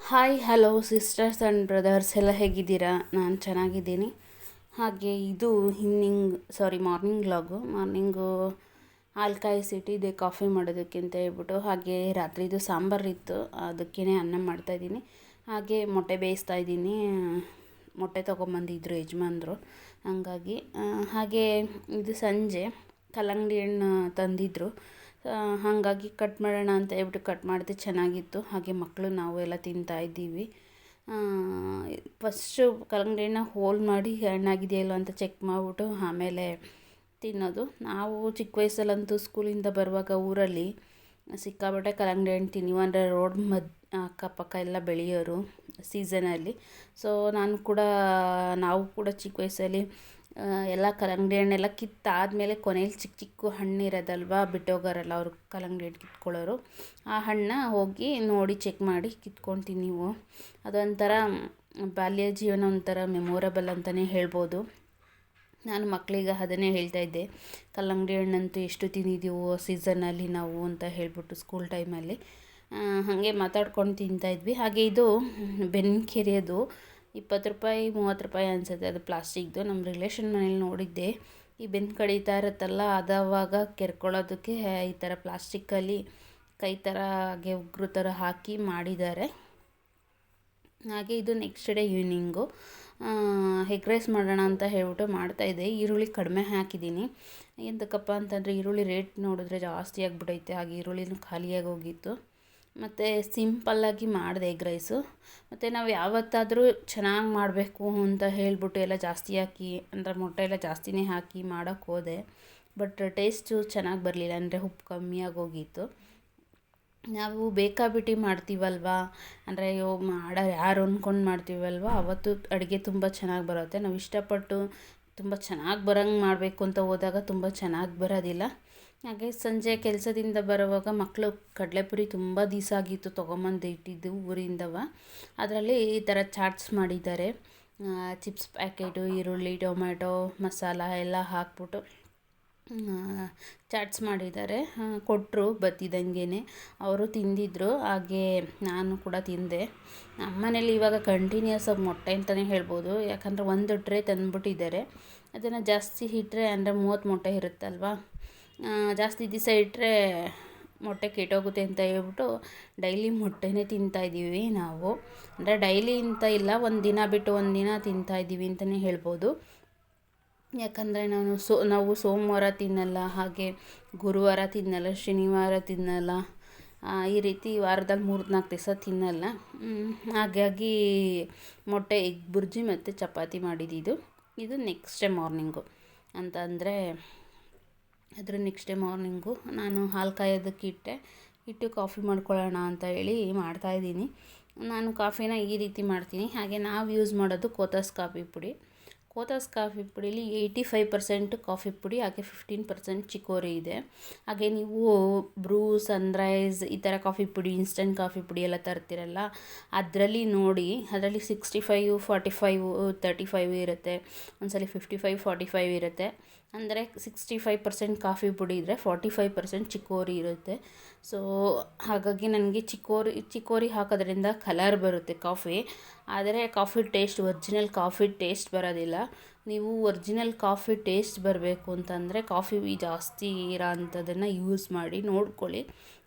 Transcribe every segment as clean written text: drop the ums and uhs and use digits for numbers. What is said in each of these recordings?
Hi hello sisters and brothers ಎಲ್ಲ ಹೇಗಿದ್ದೀರಾ? ನಾನು ಚೆನ್ನಾಗಿದ್ದೀನಿ. ಹಾಗೆ ಇದು ಮಾರ್ನಿಂಗ್ ಮಾರ್ನಿಂಗು ಹಾಲು ಕಾಯಿಸಿಟ್ಟಿದ್ದೆ ಕಾಫಿ ಮಾಡೋದಕ್ಕೆ ಅಂತ ಹೇಳ್ಬಿಟ್ಟು. ಹಾಗೆ ರಾತ್ರಿದು ಸಾಂಬಾರಿತ್ತು, ಅದಕ್ಕೇ ಅನ್ನ ಮಾಡ್ತಾಯಿದ್ದೀನಿ. ಹಾಗೆ ಮೊಟ್ಟೆ ಬೇಯಿಸ್ತಾ ಇದ್ದೀನಿ. ಮೊಟ್ಟೆ ತೊಗೊಂಬಂದಿದ್ರು ಯಜಮಾನ್ರು, ಹಂಗಾಗಿ ಹಾಗೆ ಇದು ಸಂಜೆ ಕಲ್ಲಂಗಡಿ ಹಣ್ಣು ತಂದಿದ್ದರು. ಹಾಗಾಗಿ ಕಟ್ ಮಾಡೋಣ ಅಂತ ಹೇಳ್ಬಿಟ್ಟು ಕಟ್ ಮಾಡಿದೆ, ಚೆನ್ನಾಗಿತ್ತು. ಹಾಗೆ ಮಕ್ಕಳು ನಾವು ಎಲ್ಲ ತಿಂತಾಯಿದ್ದೀವಿ. ಫಸ್ಟು ಕಲ್ಲಂಗಡಿ ಹಣ್ಣನ್ನ ಹೋಲ್ ಮಾಡಿ ಹಣ್ಣಾಗಿದೆಯೋ ಇಲ್ಲೋ ಅಂತ ಚೆಕ್ ಮಾಡಿಬಿಟ್ಟು ಆಮೇಲೆ ತಿನ್ನೋದು. ನಾವು ಚಿಕ್ಕ ವಯಸ್ಸಲ್ಲಂತೂ ಸ್ಕೂಲಿಂದ ಬರುವಾಗ ಊರಲ್ಲಿ ಸಿಕ್ಕಾಪಟ್ಟೆ ಕಲ್ಲಂಗಡಿ ಹಣ್ಣು ತಿನ್ನಿವು. ಅಂದರೆ ರೋಡ್ ಅಕ್ಕಪಕ್ಕ ಎಲ್ಲ ಬೆಳೆಯೋರು ಸೀಸನಲ್ಲಿ. ಸೊ ನಾವು ಕೂಡ ಚಿಕ್ಕ ವಯಸ್ಸಲ್ಲಿ ಎಲ್ಲ ಕಲ್ಲಂಗಡಿ ಹಣ್ಣೆಲ್ಲ ಕಿತ್ತಾದಮೇಲೆ ಕೊನೆಯಲ್ಲಿ ಚಿಕ್ಕ ಚಿಕ್ಕ ಹಣ್ಣು ಇರೋದಲ್ವ, ಬಿಟ್ಟೋಗಾರಲ್ಲ ಅವರು ಕಲ್ಲಂಗಡಿ ಹಣ್ಣು ಕಿತ್ಕೊಳ್ಳೋರು, ಆ ಹಣ್ಣನ್ನ ಹೋಗಿ ನೋಡಿ ಚೆಕ್ ಮಾಡಿ ಕಿತ್ಕೊಳ್ತೀನಿ. ನೀವು ಅದೊಂಥರ ಬಾಲ್ಯ ಜೀವನ, ಒಂಥರ ಮೆಮೊರಬಲ್ ಅಂತಲೇ ಹೇಳ್ಬೋದು. ನಾನು ಮಕ್ಕಳಿಗೆ ಅದನ್ನೇ ಹೇಳ್ತಾಯಿದ್ದೆ, ಕಲ್ಲಂಗಡಿ ಹಣ್ಣಂತೂ ಎಷ್ಟು ತಿಂದಿದ್ದೀವೋ ಸೀಸನ್ನಲ್ಲಿ ನಾವು ಅಂತ ಹೇಳ್ಬಿಟ್ಟು ಸ್ಕೂಲ್ ಟೈಮಲ್ಲಿ. ಹಾಗೆ ಮಾತಾಡ್ಕೊಂಡು ತಿಂತಾಯಿದ್ವಿ. ಹಾಗೆ ಇದು ಬೆನ್ಕೆರೆಯೋದು 20 ರೂಪಾಯಿ 30 ರೂಪಾಯಿ ಅನಿಸುತ್ತೆ, ಅದು ಪ್ಲಾಸ್ಟಿಕ್ದು. ನಮ್ಮ ರಿಲೇಷನ್ ಮನೇಲಿ ನೋಡಿದ್ದೆ, ಈ ಬೆನ್ನು ಕಡಿತಾ ಇರುತ್ತಲ್ಲ, ಅದಾವಾಗ ಕೆರ್ಕೊಳ್ಳೋದಕ್ಕೆ ಈ ಥರ ಪ್ಲಾಸ್ಟಿಕ್ಕಲ್ಲಿ ಕೈ ಥರ ಹಾಗೆ ಉಗುರು ಥರ ಹಾಕಿ ಮಾಡಿದ್ದಾರೆ. ಹಾಗೆ ಇದು next day evening egg rice ಮಾಡೋಣ ಅಂತ ಹೇಳ್ಬಿಟ್ಟು ಮಾಡ್ತಾಯಿದ್ದೆ. ಈರುಳ್ಳಿ ಕಡಿಮೆ ಹಾಕಿದ್ದೀನಿ. ಎಂತಕ್ಕಪ್ಪ ಅಂತಂದರೆ ಈರುಳ್ಳಿ ರೇಟ್ ನೋಡಿದ್ರೆ ಜಾಸ್ತಿ ಆಗಿಬಿಟ್ಟೈತೆ. ಹಾಗೆ ಈರುಳ್ಳಿನೂ ಖಾಲಿಯಾಗಿ ಹೋಗಿತ್ತು. ಮತ್ತು ಸಿಂಪಲ್ಲಾಗಿ ಮಾಡಿದೆ ಎಗ್ ರೈಸು. ಮತ್ತು ನಾವು ಯಾವತ್ತಾದರೂ ಚೆನ್ನಾಗಿ ಮಾಡಬೇಕು ಅಂತ ಹೇಳ್ಬಿಟ್ಟು ಎಲ್ಲ ಜಾಸ್ತಿ ಹಾಕಿ, ಅಂದರೆ ಮೊಟ್ಟೆ ಎಲ್ಲ ಜಾಸ್ತಿನೇ ಹಾಕಿ ಮಾಡೋಕ್ಕೆ ಹೋದೆ. ಬಟ್ ಟೇಸ್ಟು ಚೆನ್ನಾಗಿ ಬರಲಿಲ್ಲ, ಅಂದರೆ ಉಪ್ಪು ಕಮ್ಮಿ ಆಗೋಗಿತ್ತು. ನಾವು ಬೇಕಾಬಿಟ್ಟಿ ಮಾಡ್ತೀವಲ್ವ, ಅಂದರೆ ಯಾರು ಅಂದ್ಕೊಂಡು ಮಾಡ್ತೀವಲ್ವ, ಅವತ್ತು ಅಡುಗೆ ತುಂಬ ಚೆನ್ನಾಗಿ ಬರುತ್ತೆ. ನಾವು ಇಷ್ಟಪಟ್ಟು ತುಂಬ ಚೆನ್ನಾಗಿ ಬರೋಂಗೆ ಮಾಡಬೇಕು ಅಂತ ಹೋದಾಗ ತುಂಬ ಚೆನ್ನಾಗಿ ಬರೋದಿಲ್ಲ. ಹಾಗೆ ಸಂಜೆ ಕೆಲಸದಿಂದ ಬರುವಾಗ ಮಕ್ಕಳು ಕಡಲೆಪುರಿ ತುಂಬ ದಿವಸ ಆಗಿತ್ತು ತೊಗೊಂಬಂದು ಇಟ್ಟಿದ್ದು ಊರಿಂದವ. ಅದರಲ್ಲಿ ಈ ಥರ ಚಾಟ್ಸ್ ಮಾಡಿದ್ದಾರೆ. ಚಿಪ್ಸ್ ಪ್ಯಾಕೆಟು, ಈರುಳ್ಳಿ, ಟೊಮ್ಯಾಟೊ, ಮಸಾಲ ಎಲ್ಲ ಹಾಕ್ಬಿಟ್ಟು ಚಾಟ್ಸ್ ಮಾಡಿದ್ದಾರೆ. ಕೊಟ್ಟರು ಬತ್ತಿದಂಗೆ, ಅವರು ತಿಂದಿದ್ದರು. ಹಾಗೆ ನಾನು ಕೂಡ ತಿಂದೆ. ನಮ್ಮ ಮನೇಲಿ ಇವಾಗ ಕಂಟಿನ್ಯೂಸ್ ಆಗಿ ಮೊಟ್ಟೆ ಅಂತಲೇ ಹೇಳ್ಬೋದು. ಯಾಕಂದರೆ ಒಂದು ಟ್ರೇ ತಂದುಬಿಟ್ಟಿದ್ದಾರೆ. ಅದನ್ನು ಜಾಸ್ತಿ ಇಟ್ಟರೆ, ಅಂದರೆ 30 ಮೊಟ್ಟೆ ಇರುತ್ತಲ್ವ, ಜಾಸ್ತಿ ದಿವಸ ಇಟ್ಟರೆ ಮೊಟ್ಟೆ ಕೆಟ್ಟೋಗುತ್ತೆ ಅಂತ ಹೇಳ್ಬಿಟ್ಟು ಡೈಲಿ ಮೊಟ್ಟೆನೇ ತಿಂತಾಯಿದ್ದೀವಿ ನಾವು. ಅಂದರೆ ಡೈಲಿ ಅಂತ ಇಲ್ಲ, ಒಂದು ದಿನ ಬಿಟ್ಟು ಒಂದು ದಿನ ತಿಂತಾಯಿದ್ದೀವಿ ಅಂತಲೇ ಹೇಳ್ಬೋದು. ಯಾಕಂದರೆ ನಾವು ಸೋಮವಾರ ತಿನ್ನಲ್ಲ, ಹಾಗೆ ಗುರುವಾರ ತಿನ್ನಲ್ಲ, ಶನಿವಾರ ತಿನ್ನಲ್ಲ, ಈ ರೀತಿ ವಾರದಲ್ಲಿ 3-4 ದಿವಸ ತಿನ್ನಲ್ಲ. ಹಾಗಾಗಿ ಮೊಟ್ಟೆ ಎಗ್ ಬುರ್ಜಿ ಮತ್ತು ಚಪಾತಿ ಮಾಡಿದ್ದು. ಇದು ನೆಕ್ಸ್ಟ್ ಡೇ ಮಾರ್ನಿಂಗು ಅಂತಂದರೆ ಅದ್ರ ನೆಕ್ಸ್ಟ್ ಡೇ ಮಾರ್ನಿಂಗು ನಾನು ಹಾಲು ಕಾಯೋದಕ್ಕೆ ಇಟ್ಟು ಕಾಫಿ ಮಾಡ್ಕೊಳ್ಳೋಣ ಅಂತ ಹೇಳಿ ಮಾಡ್ತಾಯಿದ್ದೀನಿ. ನಾನು ಕಾಫಿನ ಈ ರೀತಿ ಮಾಡ್ತೀನಿ. ಹಾಗೆ ನಾವು ಯೂಸ್ ಮಾಡೋದು ಕೋಥಾಸ್ ಕಾಫಿ ಪುಡಿ. ಕೋಥಾಸ್ ಕಾಫಿ ಪುಡೀಲಿ 85% ಕಾಫಿ ಪುಡಿ, ಹಾಗೆ 15% ಚಿಕೋರಿ ಇದೆ. ಹಾಗೆ ನೀವು ಬ್ರೂ, ಸನ್ರೈಸ್ ಈ ಥರ ಕಾಫಿ ಪುಡಿ, ಇನ್ಸ್ಟಂಟ್ ಕಾಫಿ ಪುಡಿ ಎಲ್ಲ ತರ್ತಿರಲ್ಲ, ಅದರಲ್ಲಿ ನೋಡಿ, ಅದರಲ್ಲಿ 65, 45, 35 ಇರುತ್ತೆ, ಒಂದ್ಸಲ 55, 45 ಇರುತ್ತೆ. ಅಂದರೆ 65% ಕಾಫಿ ಪುಡಿ ಇದ್ದರೆ 45% ಚಿಕೋರಿ ಇರುತ್ತೆ. ಸೊ ಹಾಗಾಗಿ ನನಗೆ ಚಿಕೋರಿ ಹಾಕೋದ್ರಿಂದ ಕಲರ್ ಬರುತ್ತೆ ಕಾಫಿ, ಆದರೆ coffee taste, original coffee taste ಬರೋದಿಲ್ಲ. ನೀವು ಒರಿಜಿನಲ್ ಕಾಫಿ ಟೇಸ್ಟ್ ಬರಬೇಕು ಅಂತಂದರೆ ಕಾಫಿ ಜಾಸ್ತಿ ಇರೋ ಅಂಥದ್ದನ್ನು ಯೂಸ್ ಮಾಡಿ ನೋಡ್ಕೊಳ್ಳಿ.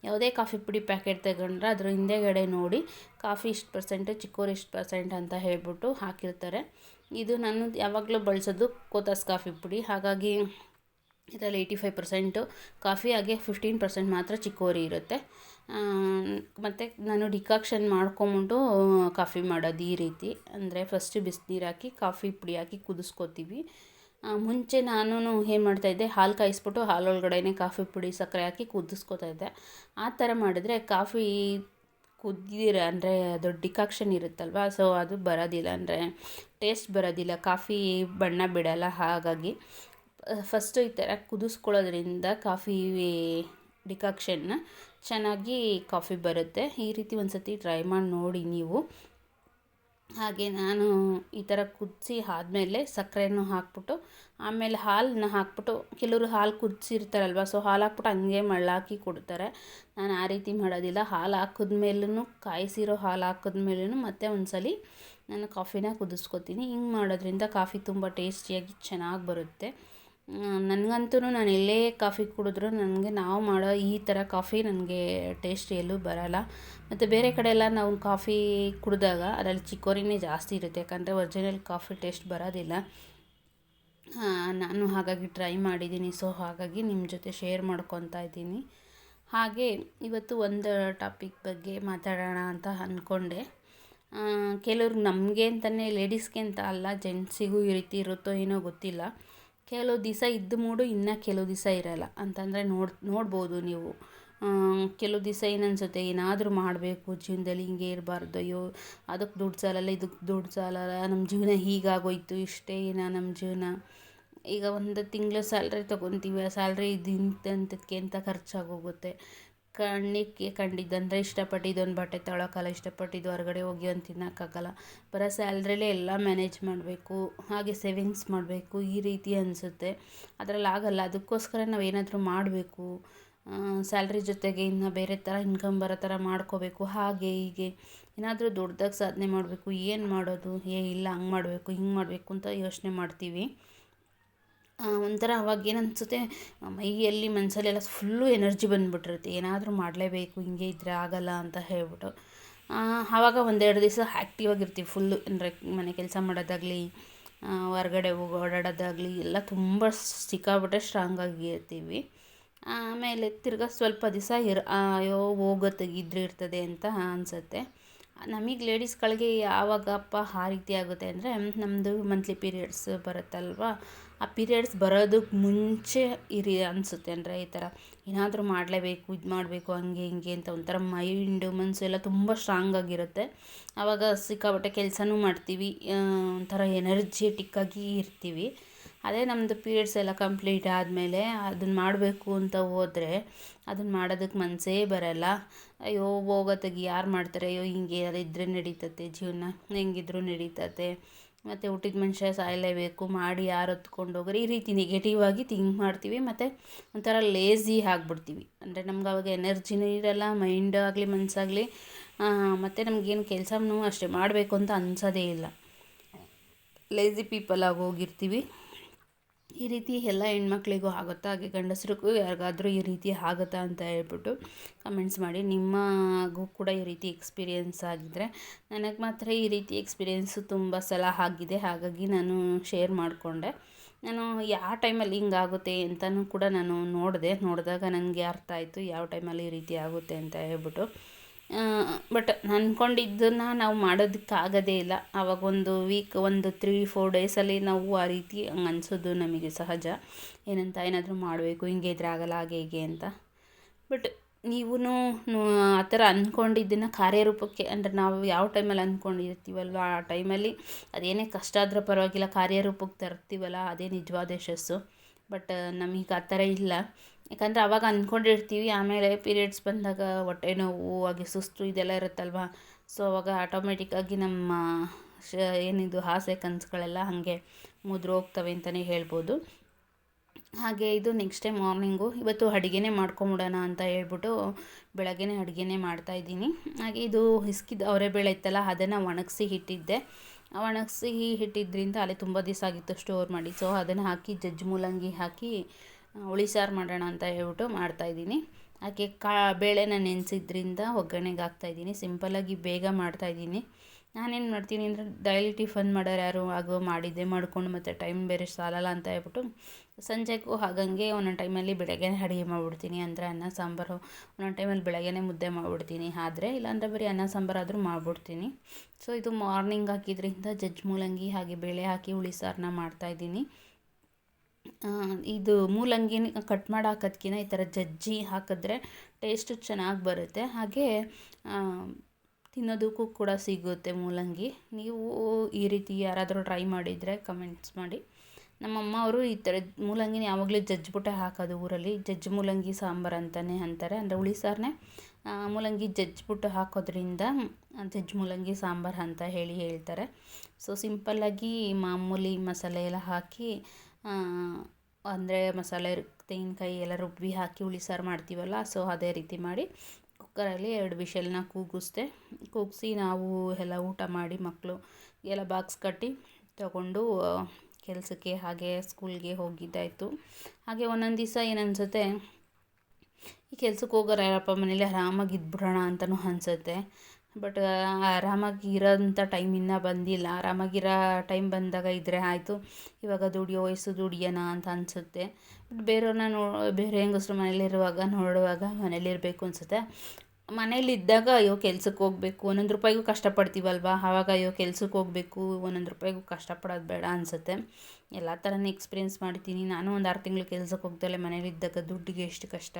ಯಾವುದೇ ಕಾಫಿ ಪುಡಿ ಪ್ಯಾಕೆಟ್ ತಗೊಂಡ್ರೆ ಅದ್ರ ಹಿಂದೆಗಡೆ ನೋಡಿ ಕಾಫಿ ಇಷ್ಟು ಪರ್ಸೆಂಟು, ಚಿಕೋರಿ ಇಷ್ಟು ಪರ್ಸೆಂಟ್ ಅಂತ ಹೇಳ್ಬಿಟ್ಟು ಹಾಕಿರ್ತಾರೆ. ಇದು ನಾನು ಯಾವಾಗಲೂ ಬಳಸೋದು ಕೋಥಾಸ್ ಕಾಫಿ ಪುಡಿ. ಹಾಗಾಗಿ ಇದರಲ್ಲಿ 85% ಕಾಫಿ, ಹಾಗೆ 15% ಮಾತ್ರ ಚಿಕೋರಿ ಇರುತ್ತೆ. ಮತ್ತು ನಾನು ಡಿಕಾಕ್ಷನ್ ಮಾಡ್ಕೊಂಬಿಟ್ಟು ಕಾಫಿ ಮಾಡೋದು ಈ ರೀತಿ. ಅಂದರೆ ಫಸ್ಟು ಬಿಸಿನೀರು ಹಾಕಿ ಕಾಫಿ ಪುಡಿ ಹಾಕಿ ಕುದಿಸ್ಕೊತೀವಿ. ಮುಂಚೆ ನಾನು ಏನು ಮಾಡ್ತಾಯಿದ್ದೆ, ಹಾಲು ಕಾಯಿಸ್ಬಿಟ್ಟು ಹಾಲೊಳಗಡೆನೇ ಕಾಫಿ ಪುಡಿ, ಸಕ್ಕರೆ ಹಾಕಿ ಕುದಿಸ್ಕೊತಾಯಿದ್ದೆ. ಆ ಥರ ಮಾಡಿದ್ರೆ ಕಾಫಿ ಅಂದರೆ ಅದು ಡಿಕಾಕ್ಷನ್ ಇರುತ್ತಲ್ವ, ಸೊ ಅದು ಬರೋದಿಲ್ಲ, ಅಂದರೆ ಟೇಸ್ಟ್ ಬರೋದಿಲ್ಲ, ಕಾಫಿ ಬಣ್ಣ ಬಿಡೋಲ್ಲ. ಹಾಗಾಗಿ ಫಸ್ಟು ಈ ಥರ ಕುದಿಸ್ಕೊಳ್ಳೋದ್ರಿಂದ ಕಾಫಿ ಡಿಕಾಕ್ಷನ್ನ ಚೆನ್ನಾಗಿ ಕಾಫಿ ಬರುತ್ತೆ. ಈ ರೀತಿ ಒಂದು ಸತಿ ಟ್ರೈ ಮಾಡಿ ನೋಡಿ ನೀವು. ಹಾಗೆ ನಾನು ಈ ಥರ ಕುದಿಸಿ ಆದಮೇಲೆ ಸಕ್ಕರೆನೂ ಹಾಕ್ಬಿಟ್ಟು ಆಮೇಲೆ ಹಾಲನ್ನ ಹಾಕ್ಬಿಟ್ಟು, ಕೆಲವರು ಹಾಲು ಕುದಿಸಿರ್ತಾರಲ್ವ, ಸೊ ಹಾಲು ಹಾಕ್ಬಿಟ್ಟು ಹಂಗೆ ಮಳ್ಳಾಕಿ ಕೊಡ್ತಾರೆ. ನಾನು ಆ ರೀತಿ ಮಾಡೋದಿಲ್ಲ. ಹಾಲು ಹಾಕಿದ್ಮೇಲೂ, ಕಾಯಿಸಿರೋ ಹಾಲು ಹಾಕಿದ್ಮೇಲೂ ಮತ್ತೆ ಒಂದ್ಸಲ ನಾನು ಕಾಫಿನ ಕುದಿಸ್ಕೊತೀನಿ. ಹಿಂಗೆ ಮಾಡೋದ್ರಿಂದ ಕಾಫಿ ತುಂಬ ಟೇಸ್ಟಿಯಾಗಿ ಚೆನ್ನಾಗಿ ಬರುತ್ತೆ. ನನಗಂತೂ ನಾನು ಎಲ್ಲೇ ಕಾಫಿ ಕುಡಿದ್ರೂ ನನಗೆ ನಾವು ಮಾಡೋ ಈ ಥರ ಕಾಫಿ ನನಗೆ ಟೇಸ್ಟ್ ಎಲ್ಲೂ ಬರೋಲ್ಲ. ಮತ್ತು ಬೇರೆ ಕಡೆ ಎಲ್ಲ ನಾವು ಕಾಫಿ ಕುಡಿದಾಗ ಅದರಲ್ಲಿ ಚಿಕೋರಿನೇ ಜಾಸ್ತಿ ಇರುತ್ತೆ, ಯಾಕಂದರೆ ಒರಿಜಿನಲ್ ಕಾಫಿ ಟೇಸ್ಟ್ ಬರೋದಿಲ್ಲ. ನಾನು ಹಾಗಾಗಿ ಟ್ರೈ ಮಾಡಿದ್ದೀನಿ. ಸೊ ಹಾಗಾಗಿ ನಿಮ್ಮ ಜೊತೆ ಶೇರ್ ಮಾಡ್ಕೊತಾ ಇದ್ದೀನಿ. ಹಾಗೆ ಇವತ್ತು ಒಂದು ಟಾಪಿಕ್ ಬಗ್ಗೆ ಮಾತಾಡೋಣ ಅಂತ ಅಂದ್ಕೊಂಡೆ. ಕೆಲವ್ರಿಗೆ ನಮಗೆ ಅಂತಲೇ, ಲೇಡೀಸ್ಗೆ ಅಂತ ಅಲ್ಲ, ಜೆಂಟ್ಸಿಗೂ ಈ ರೀತಿ ಇರುತ್ತೋ ಏನೋ ಗೊತ್ತಿಲ್ಲ. ಕೆಲವು ದಿವಸ ಇದ್ದ ಮೂಡು ಇನ್ನು ಕೆಲವು ದಿವಸ ಇರೋಲ್ಲ ಅಂತಂದರೆ ನೋಡ್ಬೋದು ನೀವು. ಕೆಲವು ದಿವಸ ಏನನ್ಸುತ್ತೆ, ಏನಾದರೂ ಮಾಡಬೇಕು ಜೀವನದಲ್ಲಿ, ಹಿಂಗೆ ಇರಬಾರ್ದು, ಅಯ್ಯೋ ಅದಕ್ಕೆ ದುಡ್ಡು ಸಾಲಲ್ಲ, ಇದಕ್ಕೆ ದುಡ್ಡು ಸಾಲಲ್ಲ, ನಮ್ಮ ಜೀವನ ಹೀಗಾಗೋಯ್ತು, ಇಷ್ಟೇ ನಮ್ಮ ಜೀವನ. ಈಗ ಒಂದು ತಿಂಗಳು ಸ್ಯಾಲ್ರಿ ತೊಗೊತೀವಿ, ಆ ಸ್ಯಾಲ್ರಿ ಇಂಥದ್ದಕ್ಕೆ ಅಂತ ಖರ್ಚಾಗೋಗುತ್ತೆ. ಕಣ್ಣಿಗೆ ಕಂಡಿದ್ದಂದರೆ ಇಷ್ಟಪಟ್ಟಿದ್ದೊಂದು ಬಟ್ಟೆ ತೊಗೊಳಕ್ಕಾಗಲ್ಲ, ಇಷ್ಟಪಟ್ಟಿದ್ದು ಹೊರಗಡೆ ಹೋಗಿ ಒಂದು ತಿನ್ನೋಕ್ಕಾಗಲ್ಲ. ಬರೋ ಸ್ಯಾಲ್ರಿಲೇ ಎಲ್ಲ ಮ್ಯಾನೇಜ್ ಮಾಡಬೇಕು, ಹಾಗೆ ಸೇವಿಂಗ್ಸ್ ಮಾಡಬೇಕು, ಈ ರೀತಿ ಅನಿಸುತ್ತೆ. ಅದರಲ್ಲಿ ಆಗಲ್ಲ. ಅದಕ್ಕೋಸ್ಕರ ನಾವು ಏನಾದರೂ ಮಾಡಬೇಕು, ಸ್ಯಾಲ್ರಿ ಜೊತೆಗೆ ಇನ್ನು ಬೇರೆ ಥರ ಇನ್ಕಮ್ ಬರೋ ಥರ ಮಾಡ್ಕೋಬೇಕು, ಹಾಗೆ ಹೀಗೆ ಏನಾದರೂ ದೊಡ್ಡದಾಗಿ ಸಾಧನೆ ಮಾಡಬೇಕು. ಏನು ಮಾಡೋದು, ಇಲ್ಲ ಹಂಗೆ ಮಾಡಬೇಕು, ಹಿಂಗೆ ಮಾಡಬೇಕು ಅಂತ ಯೋಚನೆ ಮಾಡ್ತೀವಿ. ಒಂಥರ ಅವಾಗ ಏನನ್ಸುತ್ತೆ, ಮೈಯಲ್ಲಿ ಮನಸ್ಸಲ್ಲೆಲ್ಲ ಫುಲ್ಲು ಎನರ್ಜಿ ಬಂದುಬಿಟ್ಟಿರುತ್ತೆ, ಏನಾದರೂ ಮಾಡಲೇಬೇಕು, ಹಿಂಗೆ ಇದ್ದರೆ ಆಗಲ್ಲ ಅಂತ ಹೇಳ್ಬಿಟ್ಟು. ಆವಾಗ ಒಂದೆರಡು ದಿವಸ ಆ್ಯಕ್ಟಿವ್ ಆಗಿರ್ತೀವಿ ಫುಲ್ಲು. ಅಂದರೆ ಮನೆ ಕೆಲಸ ಮಾಡೋದಾಗಲಿ, ಹೊರಗಡೆ ಹೋಗಿ ಓಡಾಡೋದಾಗಲಿ ಎಲ್ಲ ತುಂಬ ಸಿಕ್ಕಾಬಿಟ್ಟೆ ಸ್ಟ್ರಾಂಗಾಗಿ ಇರ್ತೀವಿ. ಆಮೇಲೆ ತಿರ್ಗಾ ಸ್ವಲ್ಪ ದಿವಸ ಅಯ್ಯೋ ಹೋಗೋ ತೆಗಿದ್ರೆ ಇರ್ತದೆ ಅಂತ ಅನಿಸುತ್ತೆ. ನಮಗೆ ಲೇಡೀಸ್ಗಳಿಗೆ ಯಾವಾಗಪ್ಪ ಆ ರೀತಿ ಆಗುತ್ತೆ ಅಂದರೆ, ನಮ್ಮದು ಮಂತ್ಲಿ ಪೀರಿಯಡ್ಸ್ ಬರುತ್ತಲ್ವ, ಆ ಪೀರಿಯಡ್ಸ್ ಬರೋದಕ್ಕೆ ಮುಂಚೆ ಅನಿಸುತ್ತೆ. ಅಂದರೆ ಈ ಥರ ಏನಾದರೂ ಮಾಡಲೇಬೇಕು, ಇದು ಮಾಡಬೇಕು, ಹಂಗೆ ಹಿಂಗೆ ಅಂತ ಒಂಥರ ಮೈಂಡು ಮನಸ್ಸು ಎಲ್ಲ ತುಂಬ ಸ್ಟ್ರಾಂಗ್ ಆಗಿರುತ್ತೆ. ಆವಾಗ ಸಿಕ್ಕಾಪಟ್ಟೆ ಕೆಲಸನೂ ಮಾಡ್ತೀವಿ, ಒಂಥರ ಎನರ್ಜೆಟಿಕ್ಕಾಗಿ ಇರ್ತೀವಿ. ಅದೇ ನಮ್ಮದು ಪೀರಿಯಡ್ಸ್ ಎಲ್ಲ ಕಂಪ್ಲೀಟ್ ಆದಮೇಲೆ ಅದನ್ನು ಮಾಡಬೇಕು ಅಂತ ಹೋದರೆ ಅದನ್ನು ಮಾಡೋದಕ್ಕೆ ಮನಸ್ಸೇ ಬರೋಲ್ಲ. ಅಯ್ಯೋ ಹೋಗೋತ್ತಾಗಿ ಯಾರು ಮಾಡ್ತಾರೆ, ಅಯ್ಯೋ ಹಿಂಗೆ ಅದಿದ್ದರೆ ನಡೀತತೆ ಜೀವನ, ಹೆಂಗಿದ್ರೂ ನಡೀತತೆ, ಮತ್ತು ಹುಟ್ಟಿದ ಮನುಷ್ಯ ಸಾಯಲೇಬೇಕು, ಮಾಡಿ ಯಾರು ಹೊತ್ಕೊಂಡು ಹೋಗೋರು, ಈ ರೀತಿ ನೆಗೆಟಿವ್ ಆಗಿ ಥಿಂಕ್ ಮಾಡ್ತೀವಿ. ಮತ್ತು ಒಂಥರ ಲೇಝಿ ಆಗಿಬಿಡ್ತೀವಿ. ಅಂದರೆ ನಮ್ಗೆ ಅವಾಗ ಎನರ್ಜಿನೂ ಇರೋಲ್ಲ, ಮೈಂಡ್ ಆಗಲಿ ಮನಸ್ಸಾಗಲಿ. ಮತ್ತು ನಮಗೇನು ಕೆಲಸನೂ ಅಷ್ಟೇ ಮಾಡಬೇಕು ಅಂತ ಅನ್ಸೋದೇ ಇಲ್ಲ, ಲೇಝಿ ಪೀಪಲ್ ಆಗಿ ಹೋಗಿರ್ತೀವಿ. ಈ ರೀತಿ ಎಲ್ಲ ಹೆಣ್ಮಕ್ಳಿಗೂ ಆಗುತ್ತಾ, ಹಾಗೆ ಗಂಡಸರಿಗೂ ಯಾರಿಗಾದರೂ ಈ ರೀತಿ ಆಗುತ್ತಾ ಅಂತ ಹೇಳ್ಬಿಟ್ಟು ಕಮೆಂಟ್ಸ್ ಮಾಡಿ. ನಿಮಗೂ ಕೂಡ ಈ ರೀತಿ ಎಕ್ಸ್ಪೀರಿಯೆನ್ಸ್ ಆಗಿದ್ದರೆ. ನನಗೆ ಮಾತ್ರ ಈ ರೀತಿ ಎಕ್ಸ್ಪೀರಿಯೆನ್ಸು ತುಂಬ ಸಲ ಆಗಿದೆ, ಹಾಗಾಗಿ ನಾನು ಶೇರ್ ಮಾಡಿಕೊಂಡೆ. ನಾನು ಯಾವ ಟೈಮಲ್ಲಿ ಹಿಂಗಾಗುತ್ತೆ ಅಂತಲೂ ಕೂಡ ನಾನು ನೋಡಿದಾಗ ನನಗೆ ಅರ್ಥ ಆಯಿತು ಯಾವ ಟೈಮಲ್ಲಿ ಈ ರೀತಿ ಆಗುತ್ತೆ ಅಂತ ಹೇಳ್ಬಿಟ್ಟು. ಬಟ್ ಅಂದ್ಕೊಂಡಿದ್ದನ್ನು ನಾವು ಮಾಡೋದಕ್ಕಾಗೋದೇ ಇಲ್ಲ. ಆವಾಗ ಒಂದು ವೀಕ್, ಒಂದು 3-4 ಡೇಸಲ್ಲಿ ನಾವು ಆ ರೀತಿ ಹಂಗೆ ಅನಿಸೋದು ನಮಗೆ ಸಹಜ. ಏನಂತ ಏನಾದರೂ ಮಾಡಬೇಕು, ಹಿಂಗೆ ಇದ್ರೆ ಆಗಲ್ಲ, ಹಾಗೆ ಹೀಗೆ ಅಂತ. ಬಟ್ ನೀವೂ ಆ ಥರ ಅಂದ್ಕೊಂಡಿದ್ದನ್ನು ಕಾರ್ಯರೂಪಕ್ಕೆ, ಅಂದರೆ ನಾವು ಯಾವ ಟೈಮಲ್ಲಿ ಅಂದ್ಕೊಂಡಿರ್ತೀವಲ್ವ ಆ ಟೈಮಲ್ಲಿ ಅದೇನೇ ಕಷ್ಟ ಆದರೂ ಪರವಾಗಿಲ್ಲ, ಕಾರ್ಯರೂಪಕ್ಕೆ ತರ್ತೀವಲ್ಲ ಅದೇ ನಿಜವಾದ ಯಶಸ್ಸು. ಬಟ್ ನಮಗೆ ಆ ಥರ ಇಲ್ಲ. ಯಾಕಂದರೆ ಆವಾಗ ಅಂದ್ಕೊಂಡಿರ್ತೀವಿ, ಆಮೇಲೆ ಪೀರಿಯಡ್ಸ್ ಬಂದಾಗ ಹೊಟ್ಟೆ ನೋವು, ಹಾಗೆ ಸುಸ್ತು ಇದೆಲ್ಲ ಇರುತ್ತಲ್ವ. ಸೊ ಅವಾಗ ಆಟೋಮೆಟಿಕ್ಕಾಗಿ ನಮ್ಮ ಏನಿದು ಆಸೆ ಕನಸುಗಳೆಲ್ಲ ಹಾಗೆ ಮುದ್ರು ಹೋಗ್ತವೆ ಅಂತಲೇ ಹೇಳ್ಬೋದು. ಹಾಗೆ ಇದು ನೆಕ್ಸ್ಟ್ ಡೇ ಮಾರ್ನಿಂಗು ಇವತ್ತು ಅಡುಗೆನೇ ಮಾಡ್ಕೊಂಬಿಡೋಣ ಅಂತ ಹೇಳ್ಬಿಟ್ಟು ಬೆಳಗ್ಗೆನೇ ಅಡುಗೆನೇ ಮಾಡ್ತಾಯಿದ್ದೀನಿ. ಹಾಗೆ ಇದು ಹಿಸ್ಕಿದ ಅವರೆಬೇಳೆ ಇತ್ತಲ್ಲ, ಅದನ್ನು ಒಣಗಿಸಿ ಇಟ್ಟಿದ್ದೆ. ಒಣಗಿಸಿ ಇಟ್ಟಿದ್ದರಿಂದ ಅಲ್ಲಿ ತುಂಬ ದಿವಸ ಆಗಿತ್ತು ಸ್ಟೋರ್ ಮಾಡಿ. ಸೊ ಅದನ್ನು ಹಾಕಿ ಜಜ್ಜಿ ಮೂಲಂಗಿ ಹಾಕಿ ಹುಳಿ ಸಾರು ಮಾಡೋಣ ಅಂತ ಹೇಳ್ಬಿಟ್ಟು ಮಾಡ್ತಾಯಿದ್ದೀನಿ. ಹಾಗೆ ಬೇಳೆನ ನೆನೆಸಿದ್ರಿಂದ ಒಗ್ಗರಣೆಗೆ ಹಾಕ್ತಾಯಿದ್ದೀನಿ. ಸಿಂಪಲ್ಲಾಗಿ ಬೇಗ ಮಾಡ್ತಾಯಿದ್ದೀನಿ. ನಾನೇನು ಮಾಡ್ತೀನಿ ಅಂದರೆ, ಡೈಲಿ ಟಿಫನ್ ಮಾಡೋರು ಯಾರು ಆಗೋ ಮಾಡಿದ್ದೆ ಮಾಡ್ಕೊಂಡು ಮತ್ತು ಟೈಮ್ ಬೇರೆ ಸಾಲಲ್ಲ ಅಂತ ಹೇಳ್ಬಿಟ್ಟು ಸಂಜೆಗೂ ಹಾಗಂಗೆ ಒಂದೊಂದು ಟೈಮಲ್ಲಿ ಬೆಳಗ್ಗೆನೇ ಅಡುಗೆ ಮಾಡಿಬಿಡ್ತೀನಿ. ಅಂದರೆ ಅನ್ನ ಸಾಂಬಾರು, ಒಂದೊಂದು ಟೈಮಲ್ಲಿ ಬೆಳಗ್ಗೆನೇ ಮುದ್ದೆ ಮಾಡಿಬಿಡ್ತೀನಿ. ಆದರೆ ಇಲ್ಲಾಂದರೆ ಬರೀ ಅನ್ನ ಸಾಂಬಾರು ಆದರೂ ಮಾಡಿಬಿಡ್ತೀನಿ. ಸೊ ಇದು ಮಾರ್ನಿಂಗ್ ಹಾಕಿದ್ರಿಂದ ಜಜ್ಜಿ ಮೂಲಂಗಿ ಹಾಗೆ ಬೇಳೆ ಹಾಕಿ ಹುಳಿ ಸಾರನ್ನ ಮಾಡ್ತಾಯಿದ್ದೀನಿ. ಇದು ಮೂಲಂಗಿನ ಕಟ್ ಮಾಡಿ ಹಾಕೋದ್ಕಿಂತ ಈ ಥರ ಜಜ್ಜಿ ಹಾಕಿದ್ರೆ ಟೇಸ್ಟು ಚೆನ್ನಾಗಿ ಬರುತ್ತೆ. ಹಾಗೆ ತಿನ್ನೋದಕ್ಕೂ ಕೂಡ ಸಿಗುತ್ತೆ ಮೂಲಂಗಿ. ನೀವು ಈ ರೀತಿ ಯಾರಾದರೂ ಟ್ರೈ ಮಾಡಿದರೆ ಕಮೆಂಟ್ಸ್ ಮಾಡಿ. ನಮ್ಮಮ್ಮ ಅವರು ಈ ಥರ ಮೂಲಂಗಿನ ಯಾವಾಗಲೂ ಜಜ್ಜಿಬಿಟ್ಟೆ ಹಾಕೋದು ಊರಲ್ಲಿ. ಜಜ್ಜಿ ಮೂಲಂಗಿ ಸಾಂಬಾರು ಅಂತಲೇ ಅಂತಾರೆ, ಅಂದರೆ ಹುಳಿ ಸಾರನ್ನೇ ಮೂಲಂಗಿ ಜಜ್ಜಿಬಿಟ್ಟು ಹಾಕೋದ್ರಿಂದ ಜಜ್ಜಿ ಮೂಲಂಗಿ ಸಾಂಬಾರು ಅಂತ ಹೇಳ್ತಾರೆ. ಸೊ ಸಿಂಪಲ್ಲಾಗಿ ಮಾಮೂಲಿ ಮಸಾಲೆ ಎಲ್ಲ ಹಾಕಿ ಅಂದರೆ ಮಸಾಲೆ ತೆಂಗಿನಕಾಯಿ ಎಲ್ಲ ರುಬ್ಬಿ ಹಾಕಿ ಹುಳಿ ಸಾರು ಮಾಡ್ತೀವಲ್ಲ, ಸೊ ಅದೇ ರೀತಿ ಮಾಡಿ ಕುಕ್ಕರಲ್ಲಿ 2 ವಿಷಲ್ನ ಕೂಗಿಸಿ ನಾವು ಎಲ್ಲ ಊಟ ಮಾಡಿ ಮಕ್ಕಳು ಎಲ್ಲ ಬಾಕ್ಸ್ ಕಟ್ಟಿ ತಗೊಂಡು ಕೆಲಸಕ್ಕೆ ಹಾಗೆ ಸ್ಕೂಲ್ಗೆ ಹೋಗಿದ್ದಾಯಿತು. ಹಾಗೆ ಒಂದೊಂದು ದಿವಸ ಏನನ್ಸುತ್ತೆ, ಈ ಕೆಲ್ಸಕ್ಕೆ ಹೋಗೋರು ಯಾರಪ್ಪ ಮನೇಲಿ ಆರಾಮಾಗಿ ಇದ್ಬಿಡೋಣ ಅಂತಲೂ ಅನಿಸುತ್ತೆ. ಬಟ್ ಆರಾಮಾಗಿ ಇರೋಂಥ ಟೈಮ್ ಇನ್ನೂ ಬಂದಿಲ್ಲ. ಆರಾಮಾಗಿರೋ ಟೈಮ್ ಬಂದಾಗ ಇದ್ದರೆ ಆಯಿತು, ಇವಾಗ ದುಡಿಯೋ ವಯಸ್ಸು ದುಡಿಯೋಣ ಅಂತ ಅನಿಸುತ್ತೆ. ಬಟ್ ಬೇರೆಯವ್ರನ್ನ ಬೇರೆ ಹೆಂಗಸ್ರು ಮನೇಲಿರುವಾಗ ನೋಡುವಾಗ ಮನೇಲಿರಬೇಕು ಅನಿಸುತ್ತೆ. ಮನೇಲಿದ್ದಾಗ ಅಯ್ಯೋ ಕೆಲ್ಸಕ್ಕೆ ಹೋಗಬೇಕು, ಒಂದೊಂದು ರೂಪಾಯಿಗೂ ಕಷ್ಟಪಡ್ತೀವಲ್ವ, ಆವಾಗ ಅಯ್ಯೋ ಕೆಲ್ಸಕ್ಕೆ ಹೋಗಬೇಕು, ಒಂದೊಂದು ರೂಪಾಯಿಗೂ ಕಷ್ಟಪಡೋದು ಬೇಡ ಅನಿಸುತ್ತೆ. ಎಲ್ಲ ಥರನೇ ಎಕ್ಸ್ಪೀರಿಯೆನ್ಸ್ ಮಾಡಿದ್ದೀನಿ. ನಾನು ಒಂದು 6 ತಿಂಗಳು ಕೆಲ್ಸಕ್ಕೆ ಹೋಗ್ದಲೆ ಮನೇಲಿದ್ದಾಗ ದುಡ್ಡಿಗೆ ಎಷ್ಟು ಕಷ್ಟ,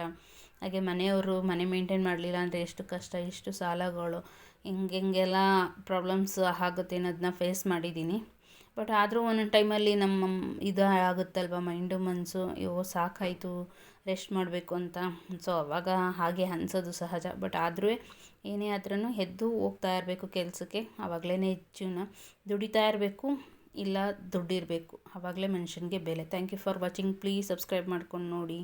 ಹಾಗೆ ಮನೆಯವರು ಮನೆ ಮೇಂಟೈನ್ ಮಾಡಲಿಲ್ಲ ಅಂದರೆ ಎಷ್ಟು ಕಷ್ಟ, ಎಷ್ಟು ಸಾಲಗಳು, ಹೆಂಗೆಲ್ಲ ಪ್ರಾಬ್ಲಮ್ಸ್ ಆಗುತ್ತೆ ಅನ್ನೋದನ್ನ ಫೇಸ್ ಮಾಡಿದ್ದೀನಿ. ಬಟ್ ಆದರೂ ಒಂದೊಂದು ಟೈಮಲ್ಲಿ ನಮ್ಮ ಇದು ಆಗುತ್ತಲ್ವ, ಮೈಂಡು ಮನಸ್ಸು ಅಯ್ಯೋ ಸಾಕಾಯಿತು, ರೆಸ್ಟ್ ಮಾಡಬೇಕು ಅಂತ. ಸೊ ಅವಾಗ ಹಾಗೆ ಅನಿಸೋದು ಸಹಜ. ಬಟ್ ಆದರೂ ಏನೇ ಆದ್ರೂ ಎದ್ದು ಹೋಗ್ತಾ ಇರಬೇಕು ಕೆಲಸಕ್ಕೆ, ಆವಾಗಲೇ ಜೀವನ. ದುಡಿತಾ ಇರಬೇಕು, ಇಲ್ಲ ದುಡ್ಡಿರಬೇಕು, ಆವಾಗಲೇ ಮನುಷ್ಯನಿಗೆ ಬೆಲೆ. Thank you for watching. Please subscribe ಮಾಡ್ಕೊಂಡು ನೋಡಿ.